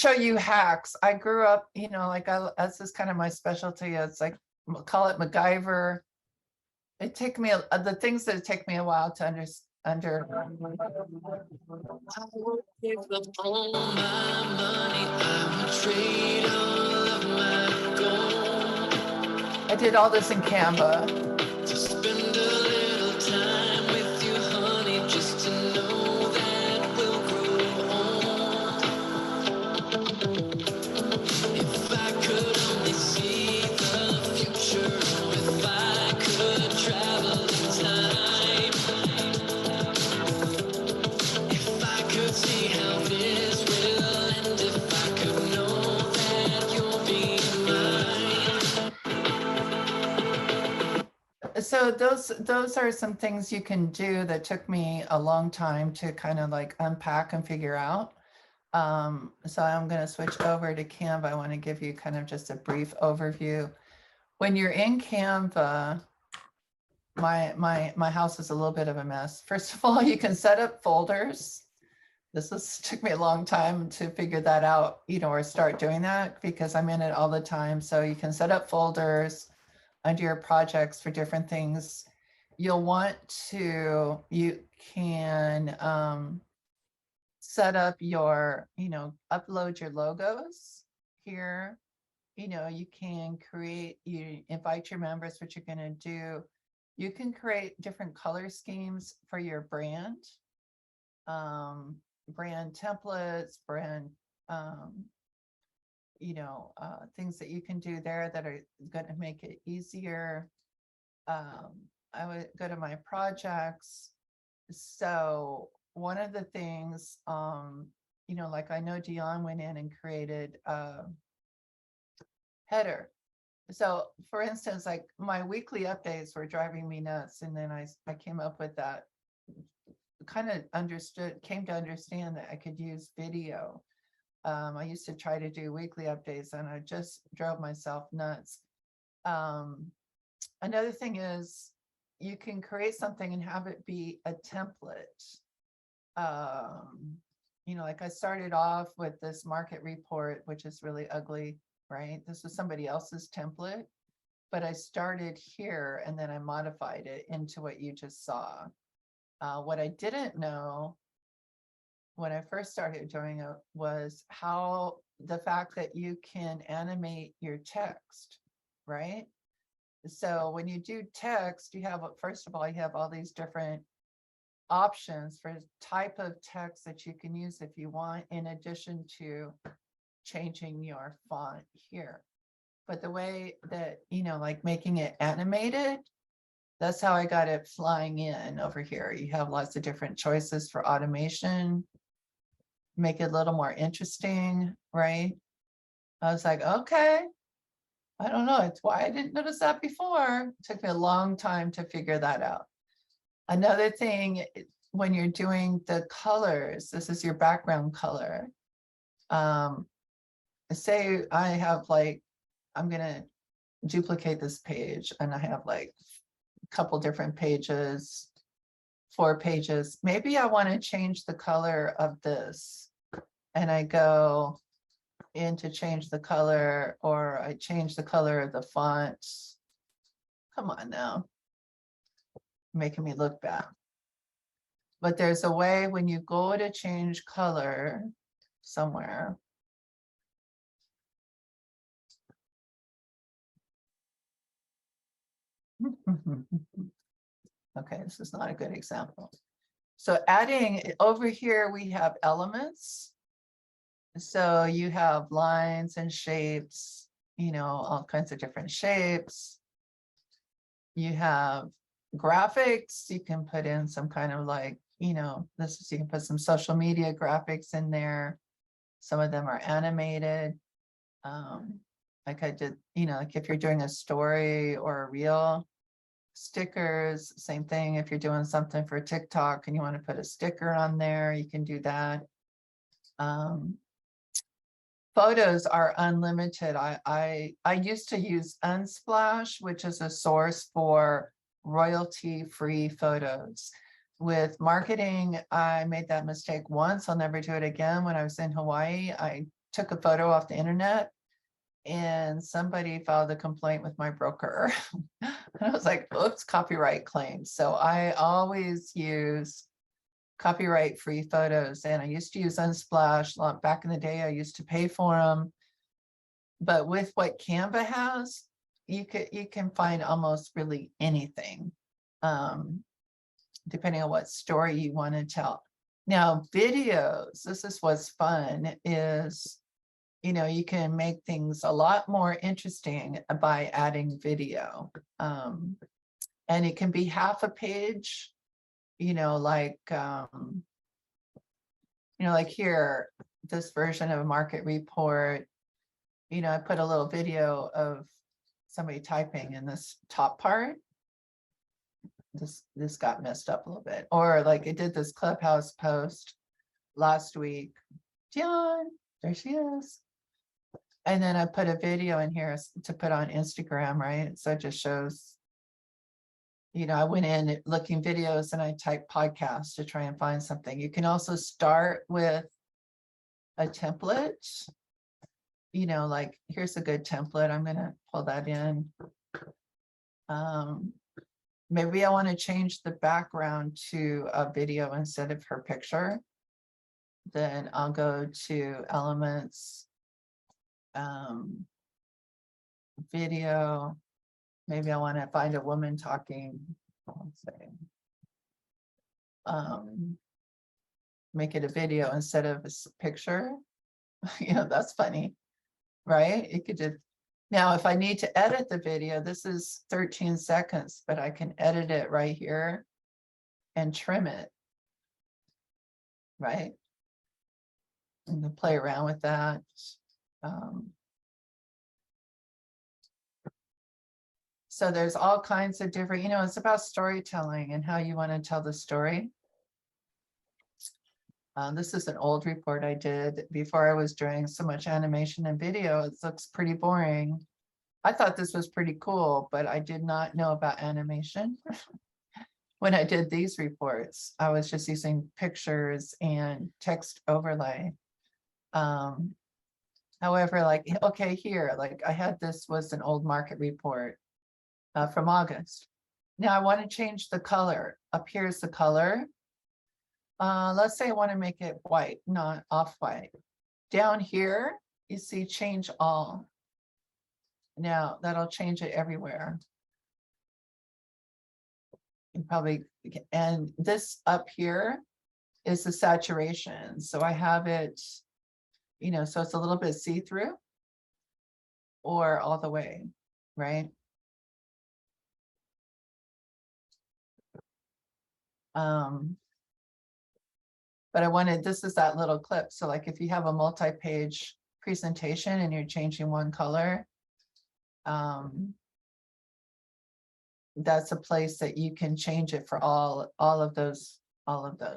show you hacks. I grew up, like that's just kind of my specialty. It's like, call it MacGyver. It took me the things that take me a while to under. I did all this in Canva. To spend a little time with you, honey, just to know that we'll grow old. If I could only see the future, if I could travel in time, if I could see how this will end, if I could know that you'll be mine. So those are some things you can do that took me a long time to kind of like unpack and figure out. So I'm going to switch over to Canva. I want to give you kind of just a brief overview. When you're in Canva, my house is a little bit of a mess. First of all, you can set up folders. Took me a long time to figure that out, or start doing that because I'm in it all the time. So you can set up folders under your projects for different things. You can set up your, upload your logos here. You can invite your members, what you're going to do. You can create different color schemes for your brand, brand templates, brand, things that you can do there that are going to make it easier. I would go to my projects. So one of the things, like I know Dion went in and created a header. So for instance, like my weekly updates were driving me nuts. And then I came up with that, kind of came to understand that I could use video. I used to try to do weekly updates and I just drove myself nuts. Another thing is you can create something and have it be a template. Like I started off with this market report, which is really ugly, right? This was somebody else's template, but I started here and then I modified it into what you just saw. What I didn't know when I first started doing it was how the fact that you can animate your text, right? So when you do text, first of all, you have all these different options for type of text that you can use if you want, in addition to changing your font here. But the way that, like making it animated, that's how I got it flying in over here. You have lots of different choices for automation, make it a little more interesting, right? I was like, okay, I don't know. It's why I didn't notice that before. It took me a long time to figure that out. Another thing, when you're doing the colors, this is your background color. Say I have I'm going to duplicate this page and I have a couple different pages, 4 pages. Maybe I want to change the color of this and I go in to change the color, or I change the color of the font. Come on now, making me look bad. But there's a way when you go to change color somewhere. Okay, this is not a good example. So adding over here, we have elements. So you have lines and shapes, all kinds of different shapes. You have graphics. You can put in some kind of you can put some social media graphics in there. Some of them are animated. Like I did, like if you're doing a story or a reel. Stickers, same thing. If you're doing something for TikTok and you want to put a sticker on there, you can do that. Photos are unlimited. I used to use Unsplash, which is a source for royalty-free photos. With marketing, I made that mistake once. I'll never do it again. When I was in Hawaii, I took a photo off the internet and somebody filed a complaint with my broker. And I was like, oops, copyright claim. So I always use copyright free photos. And I used to use Unsplash. Back in the day, I used to pay for them. But with what Canva has, you can find almost really anything, depending on what story you want to tell. Now, videos, this is what's fun, is, you know, you can make things a lot more interesting by adding video. And it can be half a page, you know, like here, this version of a market report, you know, I put a little video of somebody typing in this top part. This got messed up a little bit. Or like I did this Clubhouse post last week. Dion, there she is. And then I put a video in here to put on Instagram, right? So it just shows, you know, I went in looking videos and I typed podcast to try and find something. You can also start with a template. You know, like here's a good template. I'm going to pull that in. Maybe I want to change the background to a video instead of her picture. Then I'll go to elements, video. Maybe I want to find a woman talking. Let's say, make it a video instead of a picture. You know, that's funny, right? It could just, now if I need to edit the video, this is 13 seconds, but I can edit it right here and trim it, right? And to play around with that. So there's all kinds of different, you know, it's about storytelling and how you want to tell the story. This is an old report I did before I was doing so much animation and video. It looks pretty boring. I thought this was pretty cool, but I did not know about animation. When I did these reports, I was just using pictures and text overlay. However, like, okay, here, like I had, this was an old market report from August. Now I want to change the color. Up here is the color. Let's say I want to make it white, not off-white. Down here, you see change all. Now that'll change it everywhere. You probably, and this up here is the saturation. So I have it, you know, so it's a little bit see-through or all the way, right? But I wanted, this is that little clip. So like if you have a multi-page presentation and you're changing one color, that's a place that you can change it for all of those.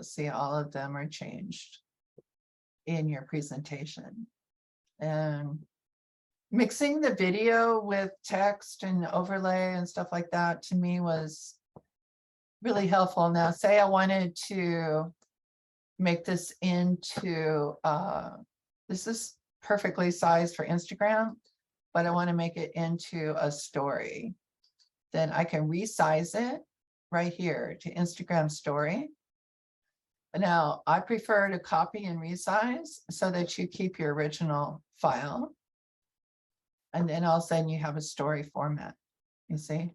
See, all of them are changed in your presentation. And mixing the video with text and overlay and stuff like that to me was really helpful. Now, say I wanted to make this into, this is perfectly sized for Instagram, but I want to make it into a story. Then I can resize it right here to Instagram story. Now, I prefer to copy and resize so that you keep your original file. And then all of a sudden you have a story format, you see,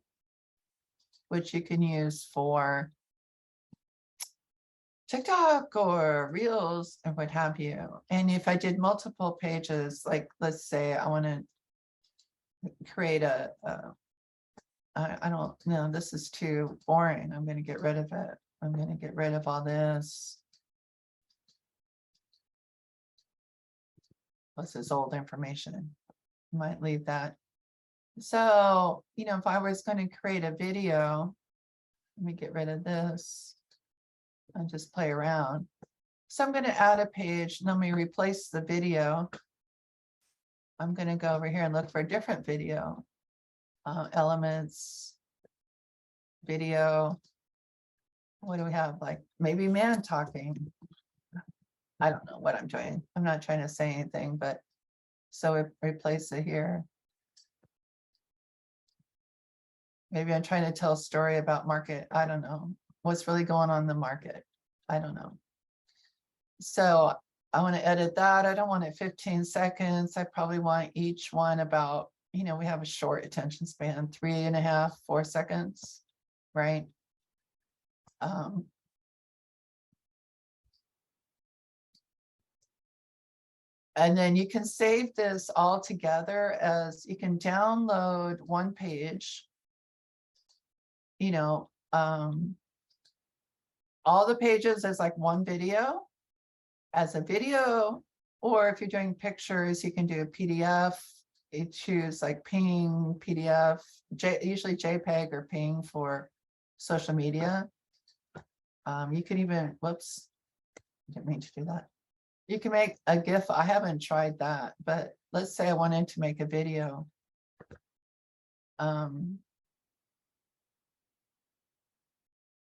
which you can use for TikTok or Reels or what have you. And if I did multiple pages, like let's say I want to create a I don't know, this is too boring. I'm going to get rid of it. I'm going to get rid of all this. What's this old information? Might leave that. So, you know, if I was going to create a video, let me get rid of this and just play around. So I'm going to add a page. Let me replace the video. I'm going to go over here and look for a different video. Elements, video. What do we have? Like maybe man talking. I don't know what I'm doing. I'm not trying to say anything, but So replace it here. Maybe I'm trying to tell a story about market. I don't know what's really going on in the market. I don't know. So I want to edit that. I don't want it 15 seconds. I probably want each one about, we have a short attention span, 3.5, 4 seconds, right? And then you can save this all together as you can download one page, all the pages as like one video, as a video, or if you're doing pictures, you can do a PDF. You choose like PNG, PDF, usually JPEG or PNG for social media. You can even, whoops, I didn't mean to do that. You can make a GIF. I haven't tried that, but let's say I wanted to make a video.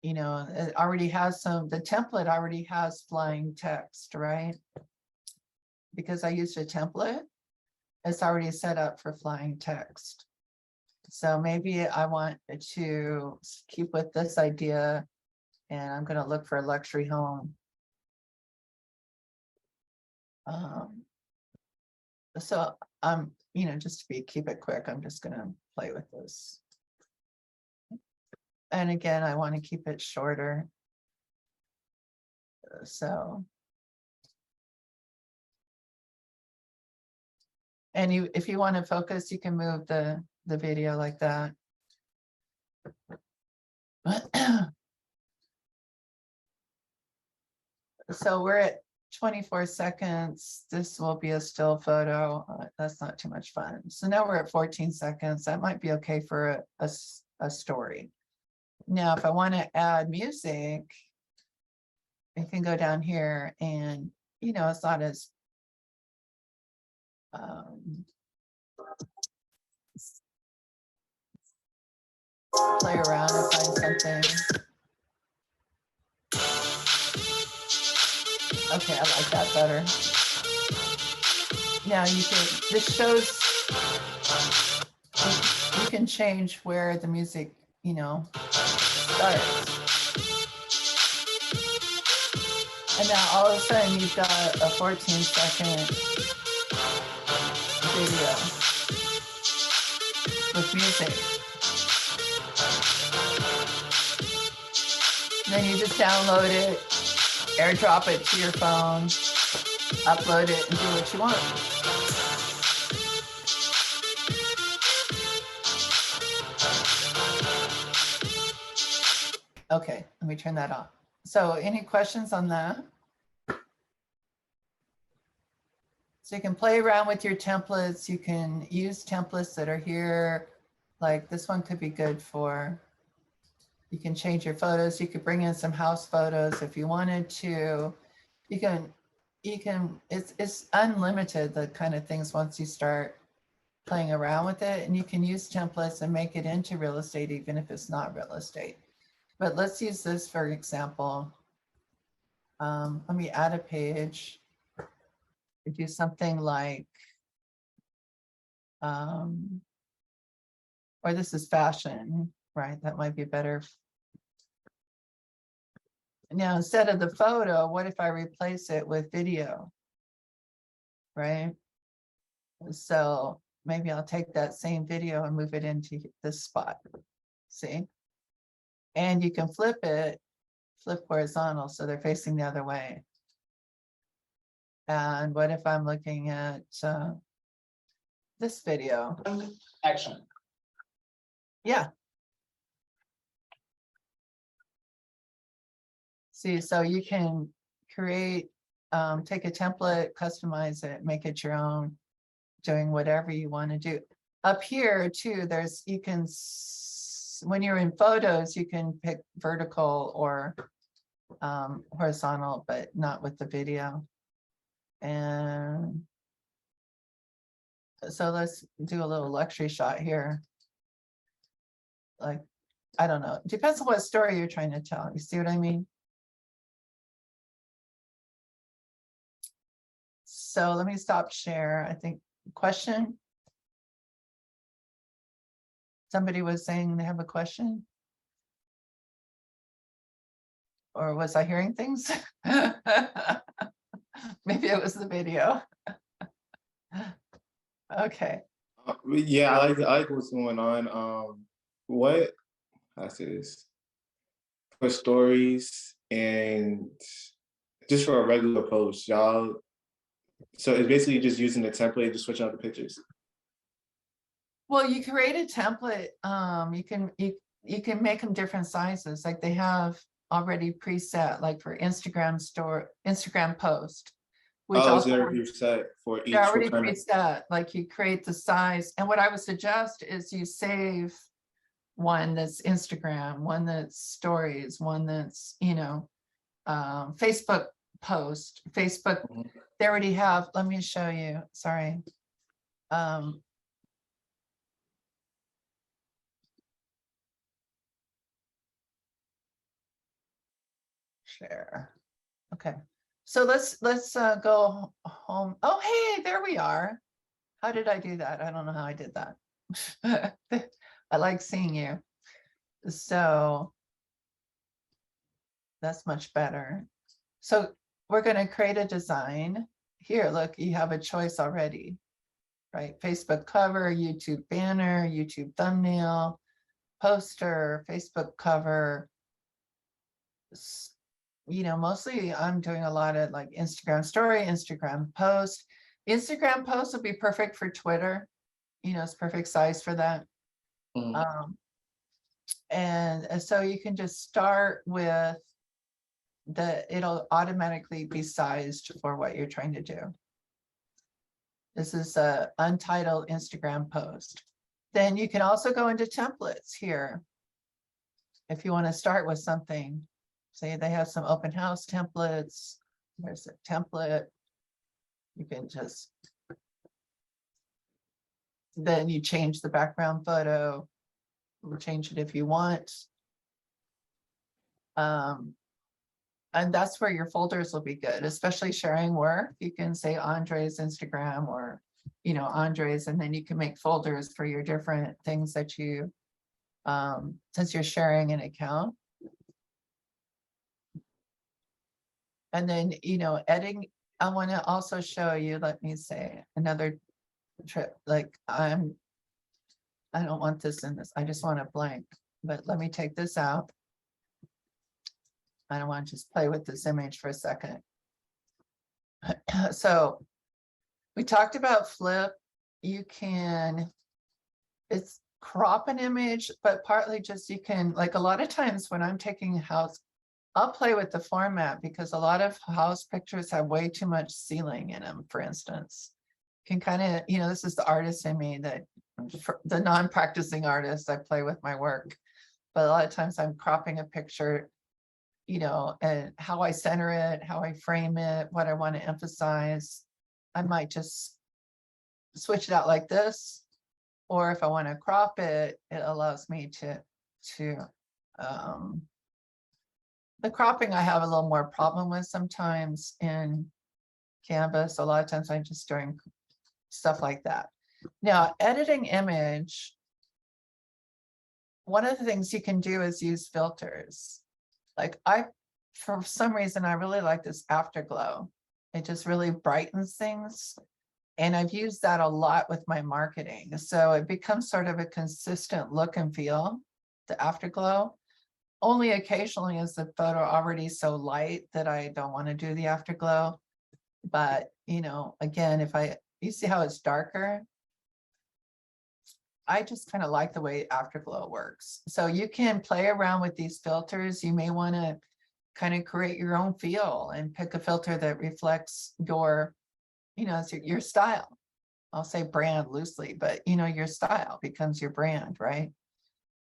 It already has the template already has flying text, right? Because I used a template, it's already set up for flying text. So maybe I want to keep with this idea, and I'm going to look for a luxury home. So just to keep it quick, I'm just going to play with this. And again, I want to keep it shorter. So, and if you want to focus, you can move the video like that. So we're at 24 seconds. This will be a still photo. That's not too much fun. So now we're at 14 seconds. That might be okay for a story. Now, if I want to add music, I can go down here and, it's not as play around and find something. Okay, I like that better. Now this shows, you can change where the music, starts. And now all of a sudden you've got a 14-second video with music. And then you just download it, airdrop it to your phone, upload it, and do what you want. Okay, let me turn that off. So any questions on that? So you can play around with your templates. You can use templates that are here. Like this one could be good for, you can change your photos. You could bring in some house photos if you wanted to. You can, it's unlimited, the kind of things once you start playing around with it, and you can use templates and make it into real estate, even if it's not real estate. But let's use this for example. Let me add a page. Do something like, or this is fashion, right? That might be better. Now, instead of the photo, what if I replace it with video, right? So maybe I'll take that same video and move it into this spot, see? And you can flip horizontal, so they're facing the other way. And what if I'm looking at this video? Action. Yeah. See, so you can create, take a template, customize it, make it your own, doing whatever you want to do. Up here too, when you're in photos, you can pick vertical or horizontal, but not with the video. And so let's do a little luxury shot here. Like, I don't know, depends on what story you're trying to tell. You see what I mean? So let me stop share. I think Question? Somebody was saying they have a question? Or was I hearing things? Maybe it was the video. Okay. Yeah, I like what's going on. What I say this for stories and just for a regular post, y'all. So it's basically just using the template, just switching out the pictures. Well, you create a template. You can make them different sizes. Like they have already preset, like for Instagram post, which Oh, is also there a preset for they're each? already What kind of? preset. Like you create the size. And what I would suggest is you save one that's Instagram, one that's stories, one that's, Facebook post, Facebook. Mhm. They already have, let me show you, sorry. Share. Okay. So let's go home. Oh, hey, there we are. How did I do that? I don't know how I did that. I like seeing you. So that's much better. So we're going to create a design. Here, look, you have a choice already, right? Facebook cover, YouTube banner, YouTube thumbnail, poster, Facebook cover. Mostly I'm doing a lot of like Instagram story, Instagram post. Instagram post will be perfect for Twitter. It's perfect size for that. Mhm. And so you can just start with it'll automatically be sized for what you're trying to do. This is a untitled Instagram post. Then you can also go into templates here. If you want to start with something, say they have some open house templates. There's a template. You can just, then you change the background photo. We'll change it if you want. And that's where your folders will be good, especially sharing work. You can say Andre's Instagram or, Andre's, and then you can make folders for your different things that you, since you're sharing an account. And then, editing, I want to also show you, let me say another trip, like I don't want this in this, I just want a blank, but let me take this out. I don't want to just play with this image for a second. So we talked about flip. You can, it's crop an image, but partly just you can, like a lot of times when I'm taking a house, I'll play with the format because a lot of house pictures have way too much ceiling in them, for instance. Can kind of, this is the artist in me, that the non-practicing artist, I play with my work. But a lot of times I'm cropping a picture, and how I center it, how I frame it, what I want to emphasize. I might just switch it out like this. Or if I want to crop it, it allows me to the cropping I have a little more problem with sometimes in CANVA. So a lot of times I'm just doing stuff like that. Now, editing image, one of the things you can do is use filters. Like for some reason, I really like this afterglow. It just really brightens things. And I've used that a lot with my marketing. So it becomes sort of a consistent look and feel, the afterglow. Only occasionally is the photo already so light that I don't want to do the afterglow. But, again, you see how it's darker? I just kind of like the way afterglow works. So you can play around with these filters. You may want to kind of create your own feel and pick a filter that reflects your, your style. I'll say brand loosely, but your style becomes your brand, right?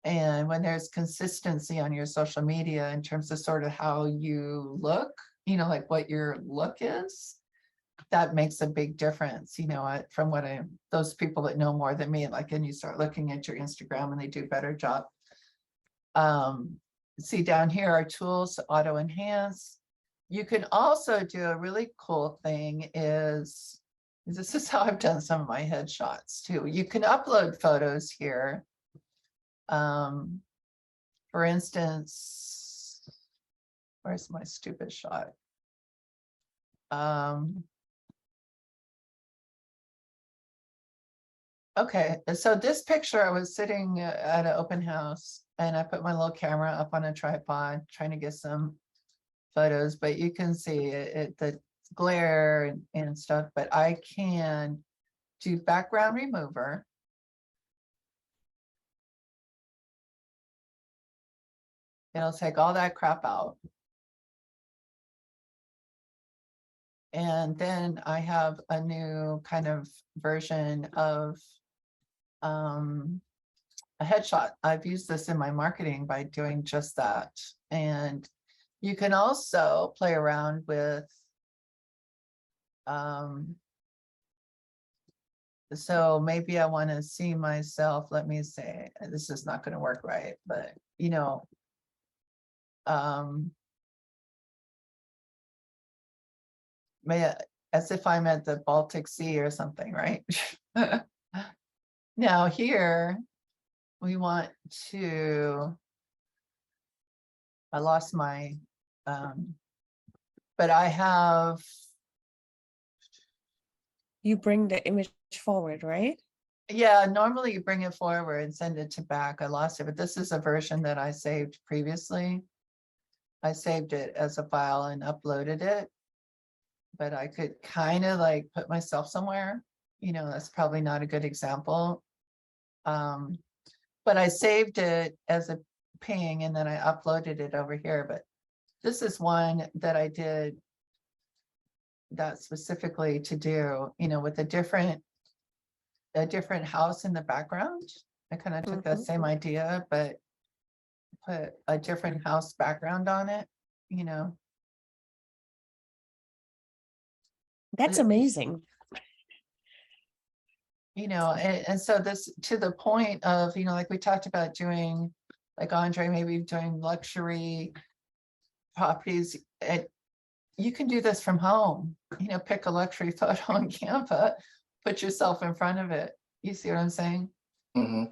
And when there's consistency on your social media in terms of sort of how you look, like what your look is, that makes a big difference, from those people that know more than me, like, and you start looking at your Instagram and they do a better job. See down here are tools to auto enhance. You can also do a really cool thing is This is how I've done some of my headshots too. You can upload photos here. For instance, where's my stupid shot? Okay, so this picture, I was sitting at an open house and I put my little camera up on a tripod trying to get some photos, but you can see the glare and stuff, but I can do background remover. It'll take all that crap out. And then I have a new kind of version of a headshot. I've used this in my marketing by doing just that. And you can also play around with, so maybe I want to see myself, let me say, this is not going to work right, but you know, as if I'm at the Baltic Sea or something, right? Now here, we want to, I lost my, but I have, You bring the image forward, right? yeah, normally you bring it forward and send it to back. I lost it, but this is a version that I saved previously. I saved it as a file and uploaded it, but I could kind of like put myself somewhere. You know, that's probably not a good example. But I saved it as a ping and then I uploaded it over here. But this is one that I did that specifically to do, you know, with a different house in the background. I kind of took that same idea, but put a different house background on it, you know. That's amazing. You know, and so this to the point of, you know, like we talked about doing, like Andre, maybe doing luxury properties. You can do this from home, you know, pick a luxury photo on Canva, put yourself in front of it. You see what I'm saying? Mm-hmm.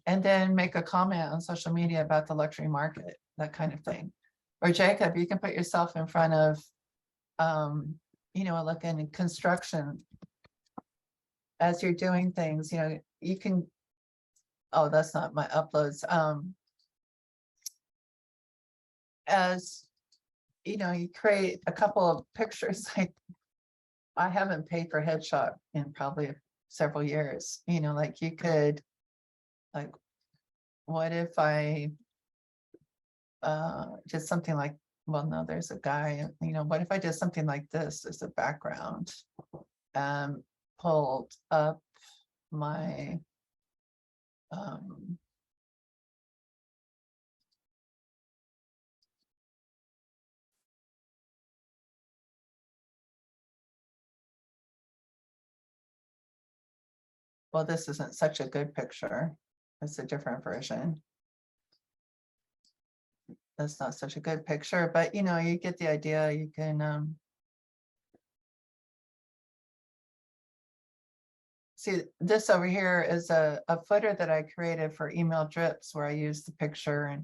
And then make a comment on social media about the luxury market, that kind of thing. Or Jacob, you can put yourself in front of, you know, like in construction, as you're doing things, you know, you can, oh, that's not my uploads. As you know, you create a couple of pictures. Like I haven't paid for headshot in probably several years, you know, like you could, like, what if I did something like, well, no, there's a guy, you know, what if I did something like this as a background, pulled up my, well, this isn't such a good picture. It's a different version. That's not such a good picture, but you know, you get the idea. You can see this over here is a footer that I created for email drips where I used the picture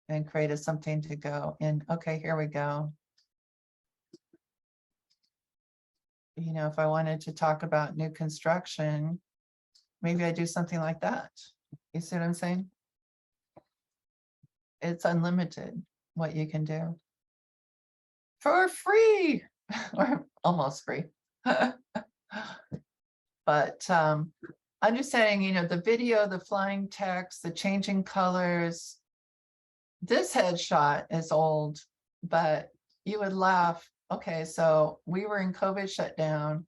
and created something to go in. Okay, here we go. You know, if I wanted to talk about new construction, maybe I do something like that. You see what I'm saying? It's unlimited what you can do for free or almost free. But I'm just saying, you know, the video, the flying text, the changing colors, this headshot is old, but you would laugh. Okay, so we were in COVID shutdown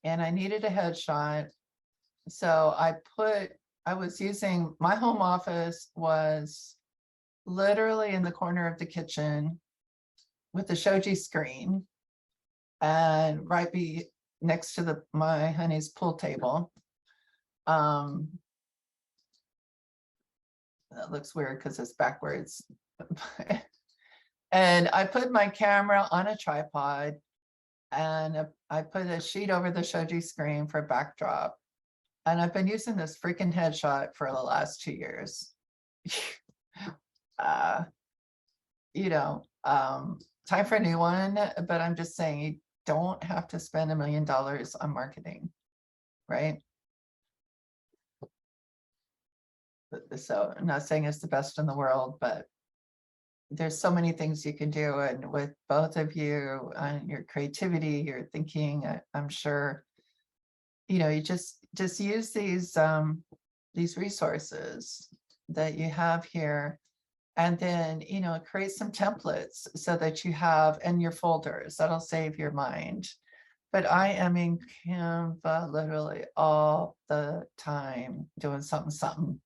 and I needed a headshot. So I was using, my home office was literally in the corner of the kitchen with the shoji screen and right next to my honey's pool table. That looks weird because it's backwards. And I put my camera on a tripod And I put a sheet over the shoji screen for backdrop. And I've been using this freaking headshot for the last 2 years. uh, time for a new one, but I'm just saying you don't have to spend $1 million on marketing, right? So I'm not saying it's the best in the world, but there's so many things you can do. And with both of you and your creativity, your thinking, I'm sure, you just use these resources that you have here. And then, create some templates so that you have in your folders. That'll save your mind. But I am in Canva literally all the time doing something,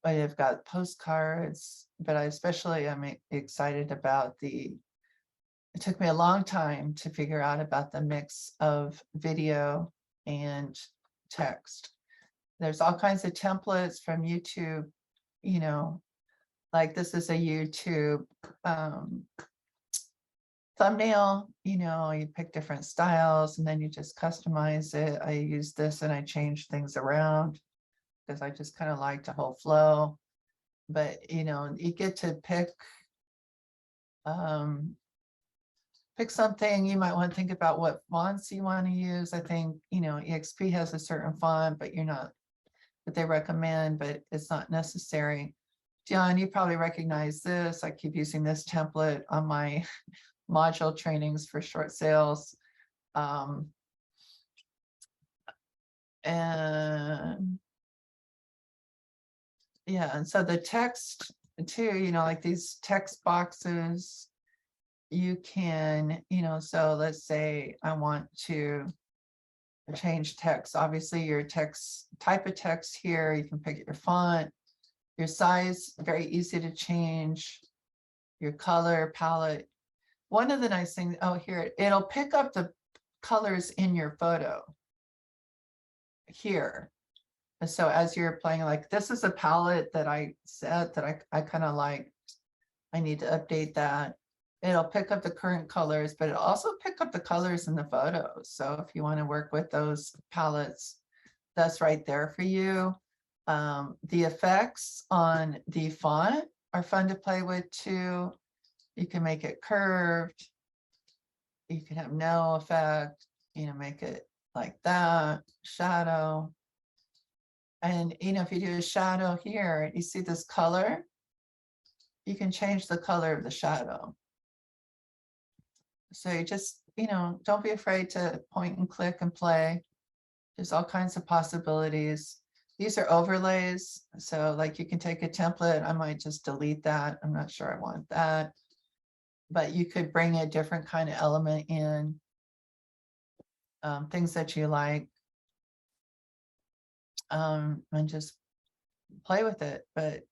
I've got postcards, but I especially am excited about it took me a long time to figure out about the mix of video and text. There's all kinds of templates from YouTube, like this is a YouTube thumbnail, you pick different styles and then you just customize it. I use this and I change things around because I just kind of like the whole flow. But, you get to pick something. You might want to think about what fonts you want to use. I think, eXp has a certain font, but they recommend, but it's not necessary. John, you probably recognize this. I keep using this template on my module trainings for short sales. And yeah, and so the text too, like these text boxes, you can, so let's say I want to change text. Obviously your type of text here, you can pick your font, your size, very easy to change, your color palette. One of the nice things, here, it'll pick up the colors in your photo here. And so as you're playing, like this is a palette that I set that I kind of like. I need to update that. It'll pick up the current colors, but it'll also pick up the colors in the photos. So if you want to work with those palettes, that's right there for you. The effects on the font are fun to play with too. You can make it curved. You can have no effect, make it like that, shadow. And, if you do a shadow here, you see this color, you can change the color of the shadow. So you just, don't be afraid to point and click and play. There's all kinds of possibilities. These are overlays. So like you can take a template. I might just delete that. I'm not sure I want that. But you could bring a different kind of element in, things that you like, and just play with it. But,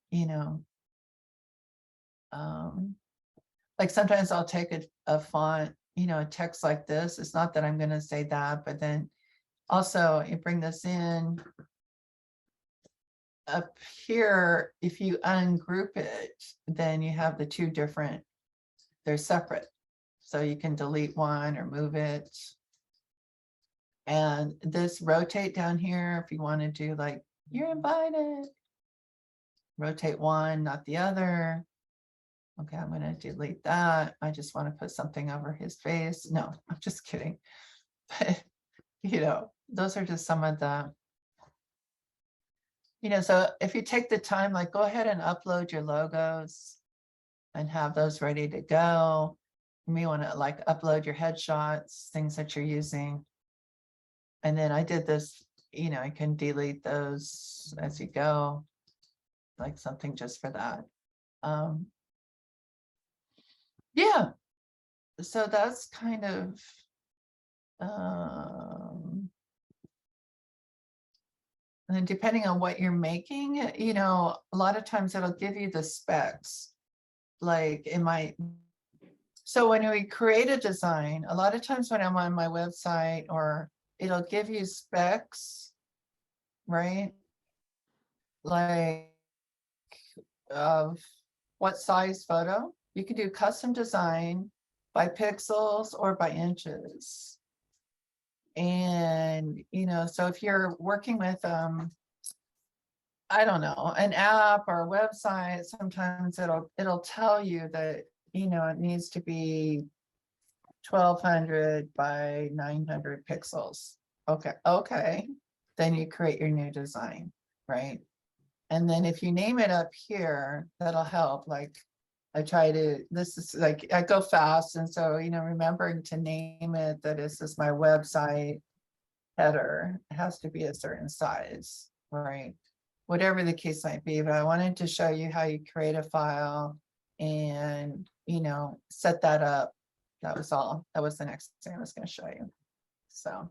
like sometimes I'll take a font, a text like this. It's not that I'm going to say that, but then also you bring this in up here. If you ungroup it, then you have the two different, they're separate. So you can delete one or move it. And this rotate down here, if you want to do like, you're invited, rotate one, not the other. Okay, I'm going to delete that. I just want to put something over his face. No, I'm just kidding. But, those are just some of the, so if you take the time, like go ahead and upload your logos and have those ready to go. You may want to like upload your headshots, things that you're using. And then I did this, I can delete those as you go, like something just for that. Yeah, so that's kind of, and depending on what you're making, a lot of times it'll give you the specs. Like it might, so when we create a design, a lot of times when I'm on my website, or it'll give you specs, right? Like of what size photo. You can do custom design by pixels or by inches. And, so if you're working with, I don't know, an app or a website, sometimes it'll tell you that, it needs to be 1200 by 900 pixels. Okay. Then you create your new design, right? And then if you name it up here, that'll help. Like this is like, I go fast. And so, remembering to name it, that this is my website header, it has to be a certain size, right? Whatever the case might be, but I wanted to show you how you create a file and, set that up. That was all. That was the next thing I was going to show you. So.